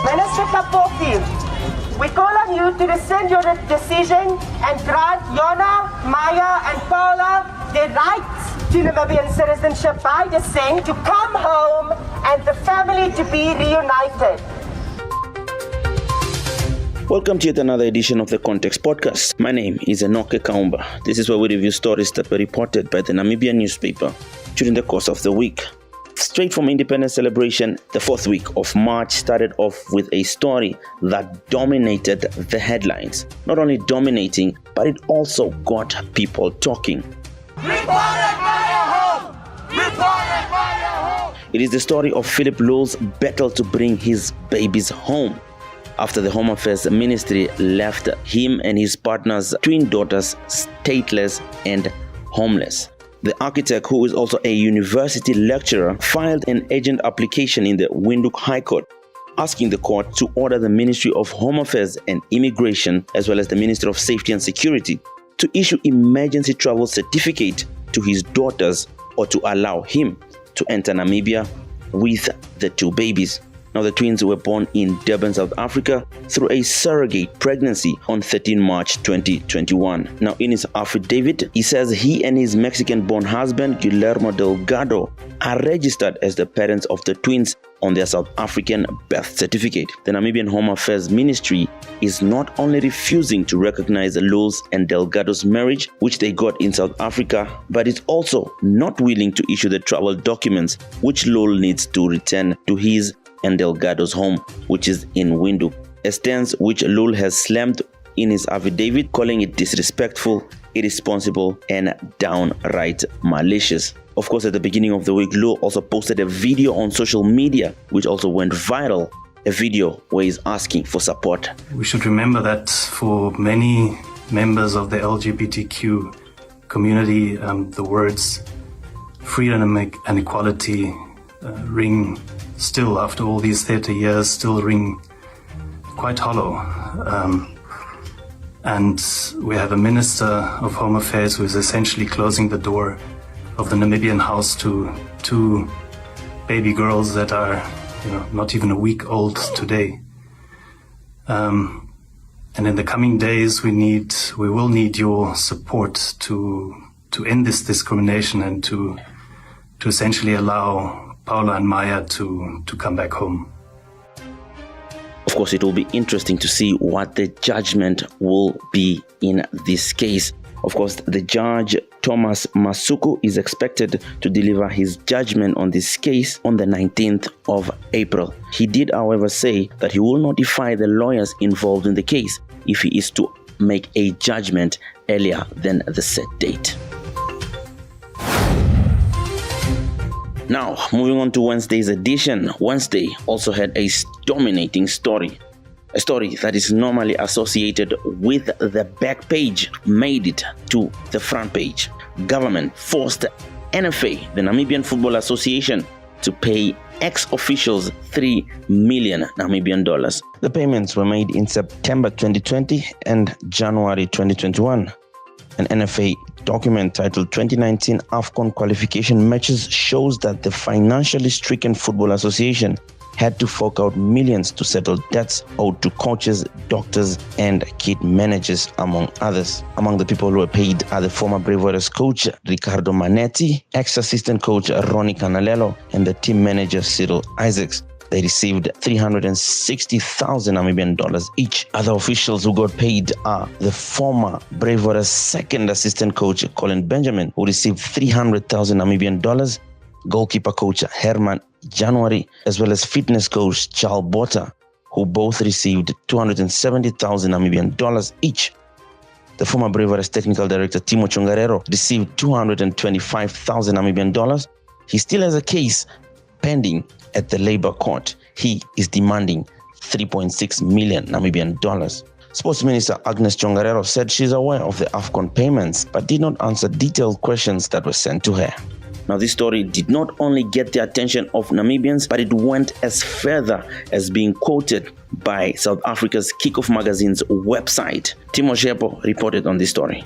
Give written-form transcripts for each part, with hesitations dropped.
Minister Kapoki, we call on you to rescind your decision and grant Yona, Maya, and Paula their rights to Namibian citizenship by descent to come home and the family to be reunited. Welcome to yet another edition of the Context Podcast. My name is Enoke Kaumba. This is where we review stories that were reported by the Namibian newspaper during the course of the week. Straight from Independence celebration, the fourth week of March started off with a story that dominated the headlines. Not only dominating, but it also got people talking. It is the story of Phillip Lühl's battle to bring his babies home after the Home Affairs Ministry left him and his partner's twin daughters stateless and homeless. The architect, who is also a university lecturer, filed an urgent application in the Windhoek High Court, asking the court to order the Ministry of Home Affairs and Immigration, as well as the Ministry of Safety and Security, to issue emergency travel certificate to his daughters or to allow him to enter Namibia with the two babies. Now, the twins were born in Durban, South Africa through a surrogate pregnancy on 13 March 2021. Now, in his affidavit, he says he and his Mexican-born husband, Guillermo Delgado, are registered as the parents of the twins on their South African birth certificate. The Namibian Home Affairs Ministry is not only refusing to recognize Lühl's and Delgado's marriage, which they got in South Africa, but it's also not willing to issue the travel documents which Lühl needs to return to his and Delgado's home, which is in Windhoek, a stance which Lühl has slammed in his affidavit, calling it disrespectful, irresponsible, and downright malicious. Of course, at the beginning of the week, Lühl also posted a video on social media, which also went viral, a video where he's asking for support. We should remember that for many members of the LGBTQ community, the words freedom and equality ring still, after all these 30 years, still ring quite hollow. And we have a Minister of Home Affairs who is essentially closing the door of the Namibian house to two baby girls that are, not even a week old today. And in the coming days, we will need your support to end this discrimination and to essentially allow Paula and Maya to come back home. Of course, it will be interesting to see what the judgment will be in this case. Of course, the judge, Thomas Masuku, is expected to deliver his judgment on this case on the 19th of April. He did, however, say that he will notify the lawyers involved in the case if he is to make a judgment earlier than the set date. Now, moving on to Wednesday's edition. Wednesday also had a dominating story. A story that is normally associated with the back page made it to the front page. Government forced NFA, the Namibian Football Association, to pay ex-officials 3 million Namibian dollars. The payments were made in September 2020 and January 2021. An NFA document titled 2019 AFCON qualification matches shows that the financially stricken Football Association had to fork out millions to settle debts owed to coaches, doctors, and kit managers, among others. Among the people who were paid are the former Brave Warriors coach Ricardo Manetti, ex-assistant coach Ronnie Canalello, and the team manager Cyril Isaacs. They received 360,000 Namibian dollars each. Other officials who got paid are the former Brave Warriors second assistant coach Colin Benjamin, who received 300,000 Namibian dollars, goalkeeper coach Herman January, as well as fitness coach Charles Botha, who both received 270,000 Namibian dollars each. The former Brave Warriors technical director Timo Chungarero received 225,000 Namibian dollars. He still has a case pending at the Labour Court. He is demanding 3.6 million Namibian dollars. Sports Minister Agnes Chongarero said she's aware of the AFCON payments, but did not answer detailed questions that were sent to her. Now, this story did not only get the attention of Namibians, but it went as further as being quoted by South Africa's Kickoff magazine's website. Timo Shepo reported on this story.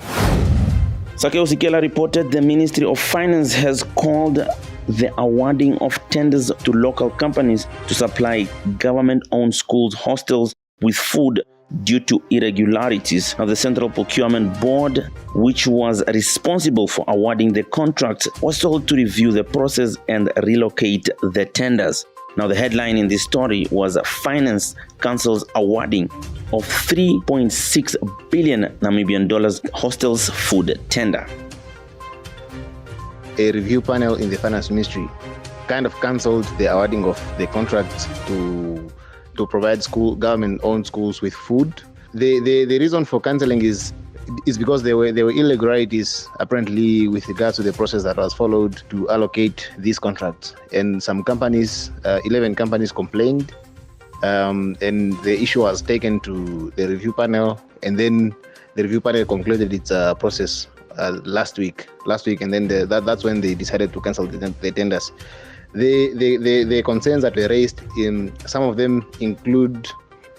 Sakeo Sikela reported the Ministry of Finance has called the awarding of tenders to local companies to supply government-owned schools hostels with food due to irregularities. Now, the Central Procurement Board, which was responsible for awarding the contracts, was told to review the process and relocate the tenders. Now, the headline in this story was Finance Council's awarding of 3.6 billion Namibian dollars hostels food tender. A review panel in the Finance Ministry kind of cancelled the awarding of the contract to provide government-owned schools with food. The reason for cancelling is because there were irregularities apparently with regards to the process that was followed to allocate these contracts, and some companies, 11 companies, complained, and the issue was taken to the review panel, and then the review panel concluded its process last week, and then that's when they decided to cancel the tenders. The concerns that were raised, some of them include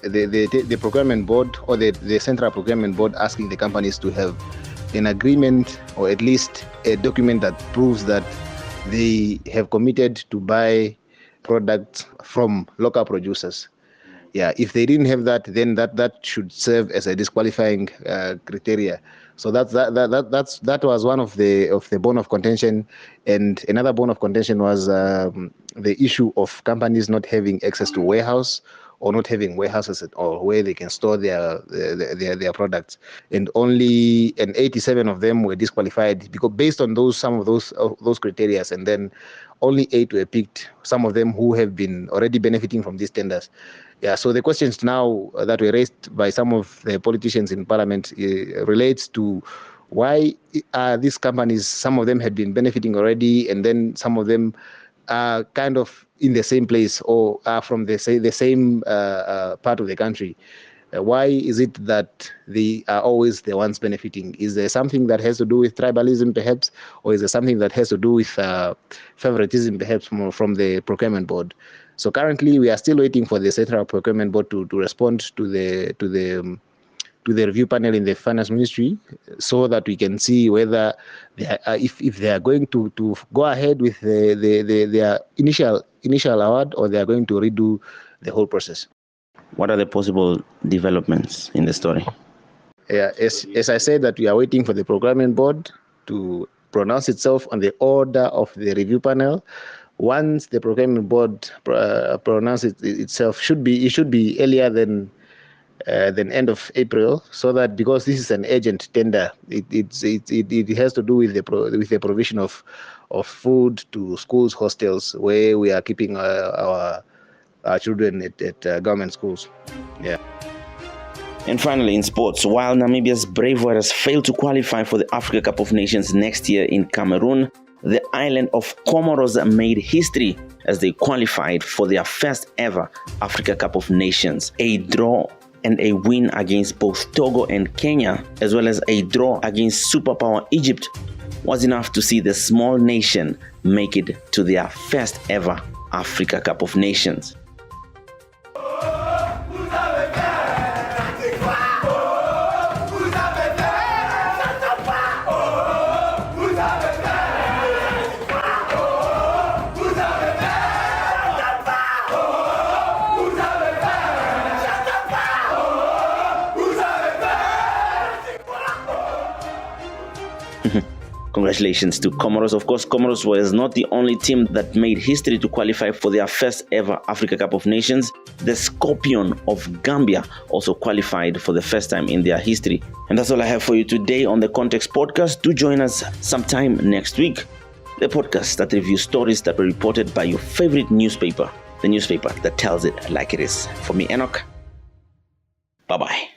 the procurement board or the central procurement board asking the companies to have an agreement or at least a document that proves that they have committed to buy products from local producers. Yeah, if they didn't have that, then that should serve as a disqualifying criteria. So that was one of the bone of contention, and another bone of contention was the issue of companies not having access to warehouse or not having warehouses at all where they can store their products, and 87 of them were disqualified because based on some of those criteria, and then only 8 were picked. Some of them who have been already benefiting from these tenders. Yeah, so the questions now that were raised by some of the politicians in Parliament relates to why these companies, some of them had been benefiting already, and then some of them are kind of in the same place or are from the same part of the country. Why is it that they are always the ones benefiting? Is there something that has to do with tribalism, perhaps, or is there something that has to do with favoritism, perhaps, from the procurement board? So currently, we are still waiting for the Central Procurement Board to respond to the review panel in the Finance Ministry, so that we can see whether if they are going to go ahead with their initial award, or they are going to redo the whole process. What are the possible developments in the story? Yeah, as I said, that we are waiting for the Procurement Board to pronounce itself on the order of the review panel. Once the Procurement Board pronounces itself, it should be earlier than end of April, so that because this is an urgent tender, it has to do with the provision of food to schools, hostels, where we are keeping our children at government schools. Yeah. And finally, in sports, while Namibia's Brave Warriors failed to qualify for the Africa Cup of Nations next year in Cameroon, the island of Comoros made history as they qualified for their first ever Africa Cup of Nations. A draw and a win against both Togo and Kenya, as well as a draw against superpower Egypt, was enough to see the small nation make it to their first ever Africa Cup of Nations. Congratulations to Comoros. Of course, Comoros was not the only team that made history to qualify for their first ever Africa Cup of Nations. The Scorpion of Gambia also qualified for the first time in their history. And that's all I have for you today on the Context Podcast. Do join us sometime next week. The podcast that reviews stories that were reported by your favorite newspaper, the newspaper that tells it like it is. For me, Enoke. Bye-bye.